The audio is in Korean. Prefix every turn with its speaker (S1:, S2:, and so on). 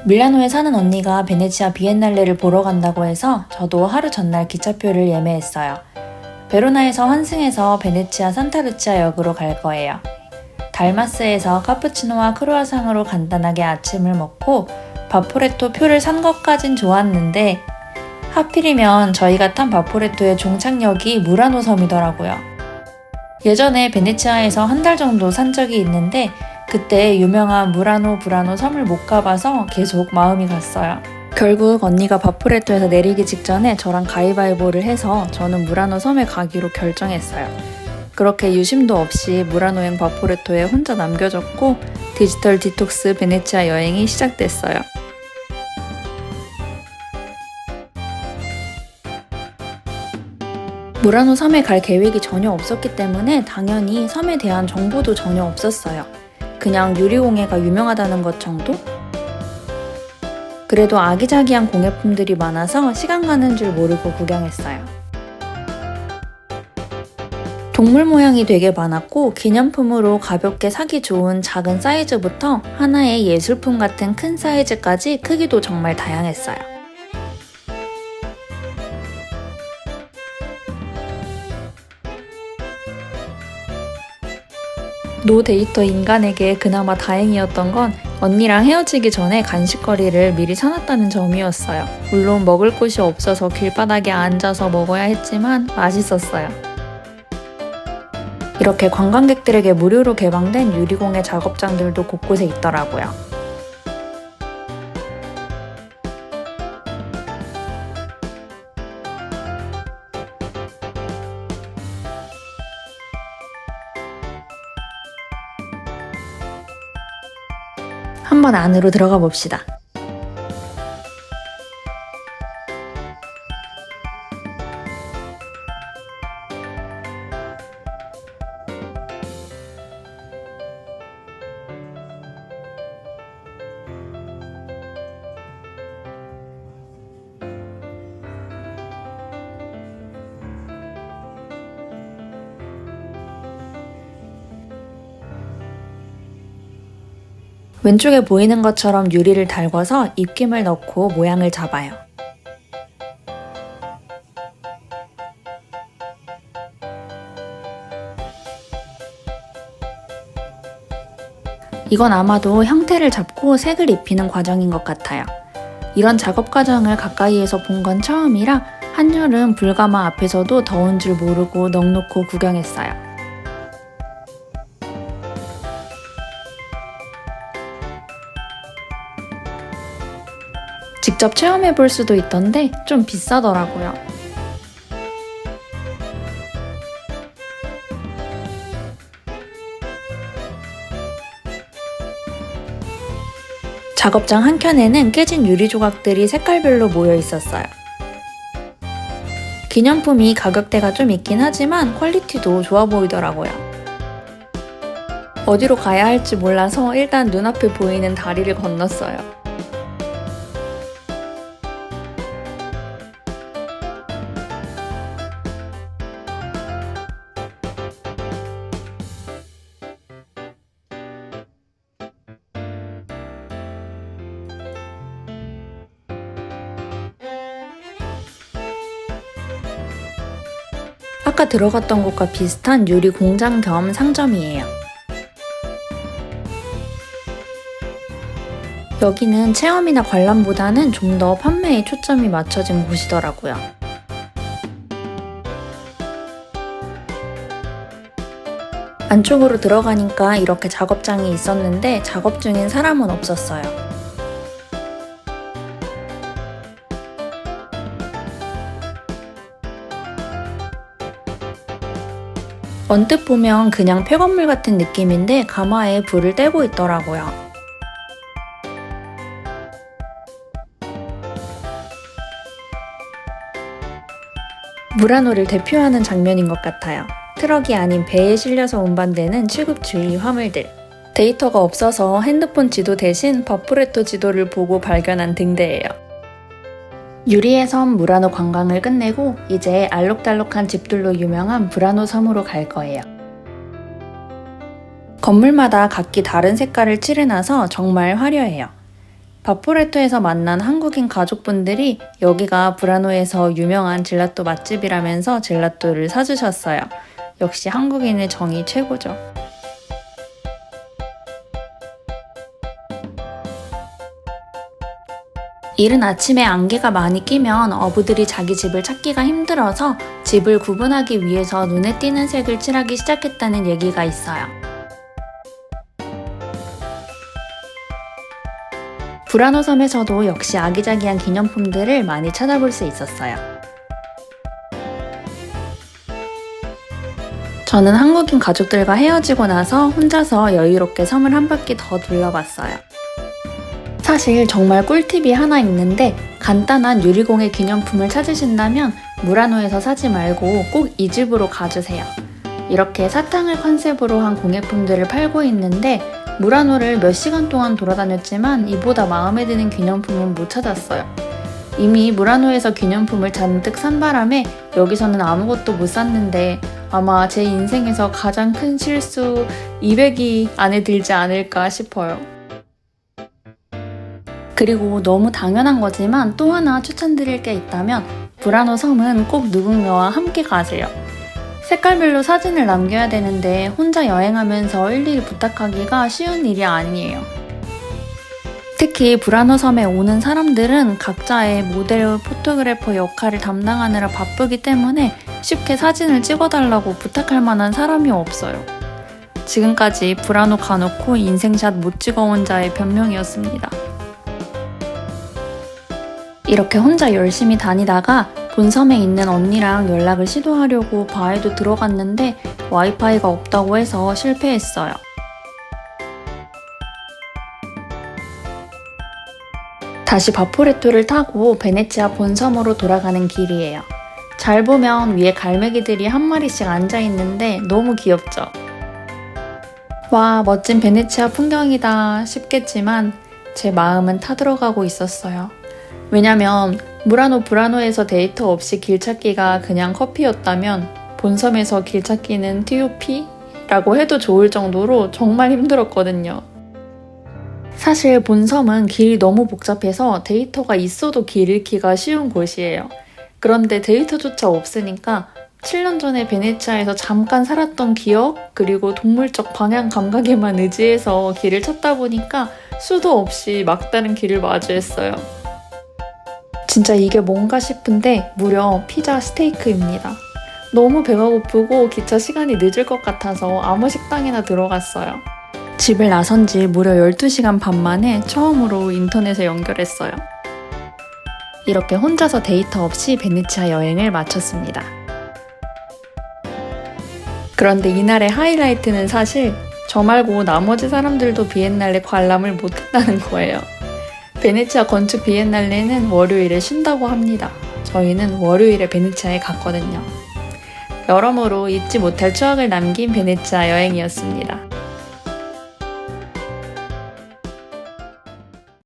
S1: 밀라노에 사는 언니가 베네치아 비엔날레를 보러 간다고 해서 저도 하루 전날 기차표를 예매했어요. 베로나에서 환승해서 베네치아 산타루치아 역으로 갈 거예요. 달마스에서 카푸치노와 크루아상으로 간단하게 아침을 먹고 바포레토 표를 산 것까진 좋았는데 하필이면 저희가 탄 바포레토의 종착역이 무라노 섬이더라고요. 예전에 베네치아에서 한 달 정도 산 적이 있는데 그때 유명한 무라노 브라노 섬을 못 가봐서 계속 마음이 갔어요. 결국 언니가 바포레토에서 내리기 직전에 저랑 가위바위보를 해서 저는 무라노 섬에 가기로 결정했어요. 그렇게 유심도 없이 무라노행 바포레토에 혼자 남겨졌고 디지털 디톡스 베네치아 여행이 시작됐어요. 무라노 섬에 갈 계획이 전혀 없었기 때문에 당연히 섬에 대한 정보도 전혀 없었어요. 그냥 유리공예가 유명하다는 것 정도? 그래도 아기자기한 공예품들이 많아서 시간 가는 줄 모르고 구경했어요. 동물 모양이 되게 많았고 기념품으로 가볍게 사기 좋은 작은 사이즈부터 하나의 예술품 같은 큰 사이즈까지 크기도 정말 다양했어요. 노 데이터 인간에게 그나마 다행이었던 건 언니랑 헤어지기 전에 간식거리를 미리 사놨다는 점이었어요. 물론 먹을 곳이 없어서 길바닥에 앉아서 먹어야 했지만 맛있었어요. 이렇게 관광객들에게 무료로 개방된 유리공예 작업장들도 곳곳에 있더라고요. 한번 안으로 들어가 봅시다. 왼쪽에 보이는 것처럼 유리를 달궈서 입김을 넣고 모양을 잡아요. 이건 아마도 형태를 잡고 색을 입히는 과정인 것 같아요. 이런 작업 과정을 가까이에서 본 건 처음이라 한여름 불가마 앞에서도 더운 줄 모르고 넋놓고 구경했어요. 직접 체험해볼 수도 있던데 좀 비싸더라고요. 작업장 한켠에는 깨진 유리 조각들이 색깔별로 모여 있었어요. 기념품이 가격대가 좀 있긴 하지만 퀄리티도 좋아 보이더라고요. 어디로 가야 할지 몰라서 일단 눈앞에 보이는 다리를 건넜어요. 아까 들어갔던 곳과 비슷한 유리 공장 겸 상점이에요. 여기는 체험이나 관람보다는 좀 더 판매에 초점이 맞춰진 곳이더라고요. 안쪽으로 들어가니까 이렇게 작업장이 있었는데 작업 중인 사람은 없었어요. 언뜻 보면 그냥 폐건물 같은 느낌인데 가마에 불을 떼고 있더라고요. 무라노를 대표하는 장면인 것 같아요. 트럭이 아닌 배에 실려서 운반되는 취급주의 화물들. 데이터가 없어서 핸드폰 지도 대신 바포레토 지도를 보고 발견한 등대예요. 유리의 섬 무라노 관광을 끝내고 이제 알록달록한 집들로 유명한 브라노 섬으로 갈 거예요. 건물마다 각기 다른 색깔을 칠해놔서 정말 화려해요. 바포레토에서 만난 한국인 가족분들이 여기가 브라노에서 유명한 젤라또 맛집이라면서 젤라또를 사주셨어요. 역시 한국인의 정이 최고죠. 이른 아침에 안개가 많이 끼면 어부들이 자기 집을 찾기가 힘들어서 집을 구분하기 위해서 눈에 띄는 색을 칠하기 시작했다는 얘기가 있어요. 브라노 섬에서도 역시 아기자기한 기념품들을 많이 찾아볼 수 있었어요. 저는 한국인 가족들과 헤어지고 나서 혼자서 여유롭게 섬을 한 바퀴 더 둘러봤어요. 사실 정말 꿀팁이 하나 있는데 간단한 유리공예 기념품을 찾으신다면 무라노에서 사지 말고 꼭 이 집으로 가주세요. 이렇게 사탕을 컨셉으로 한 공예품들을 팔고 있는데 무라노를 몇 시간 동안 돌아다녔지만 이보다 마음에 드는 기념품은 못 찾았어요. 이미 무라노에서 기념품을 잔뜩 산 바람에 여기서는 아무것도 못 샀는데 아마 제 인생에서 가장 큰 실수 200이 안에 들지 않을까 싶어요. 그리고 너무 당연한 거지만 또 하나 추천드릴 게 있다면 브라노 섬은 꼭 누군가와 함께 가세요. 색깔별로 사진을 남겨야 되는데 혼자 여행하면서 일일이 부탁하기가 쉬운 일이 아니에요. 특히 브라노 섬에 오는 사람들은 각자의 모델, 포토그래퍼 역할을 담당하느라 바쁘기 때문에 쉽게 사진을 찍어달라고 부탁할 만한 사람이 없어요. 지금까지 브라노 가놓고 인생샷 못 찍어온 자의 변명이었습니다. 이렇게 혼자 열심히 다니다가 본섬에 있는 언니랑 연락을 시도하려고 바에도 들어갔는데 와이파이가 없다고 해서 실패했어요. 다시 바포레토를 타고 베네치아 본섬으로 돌아가는 길이에요. 잘 보면 위에 갈매기들이 한 마리씩 앉아있는데 너무 귀엽죠? 와, 멋진 베네치아 풍경이다 싶겠지만 제 마음은 타들어가고 있었어요. 왜냐면 무라노 브라노에서 데이터 없이 길찾기가 그냥 커피였다면 본섬에서 길찾기는 TOP라고 해도 좋을 정도로 정말 힘들었거든요. 사실 본섬은 길이 너무 복잡해서 데이터가 있어도 길 잃기가 쉬운 곳이에요. 그런데 데이터조차 없으니까 7년 전에 베네치아에서 잠깐 살았던 기억 그리고 동물적 방향 감각에만 의지해서 길을 찾다 보니까 수도 없이 막다른 길을 마주했어요. 진짜 이게 뭔가 싶은데 무려 피자 스테이크입니다. 너무 배가 고프고 기차 시간이 늦을 것 같아서 아무 식당이나 들어갔어요. 집을 나선 지 무려 12시간 반 만에 처음으로 인터넷에 연결했어요. 이렇게 혼자서 데이터 없이 베네치아 여행을 마쳤습니다. 그런데 이날의 하이라이트는 사실 저 말고 나머지 사람들도 비엔날레 관람을 못했다는 거예요. 베네치아 건축 비엔날레는 월요일에 쉰다고 합니다. 저희는 월요일에 베네치아에 갔거든요. 여러모로 잊지 못할 추억을 남긴 베네치아 여행이었습니다.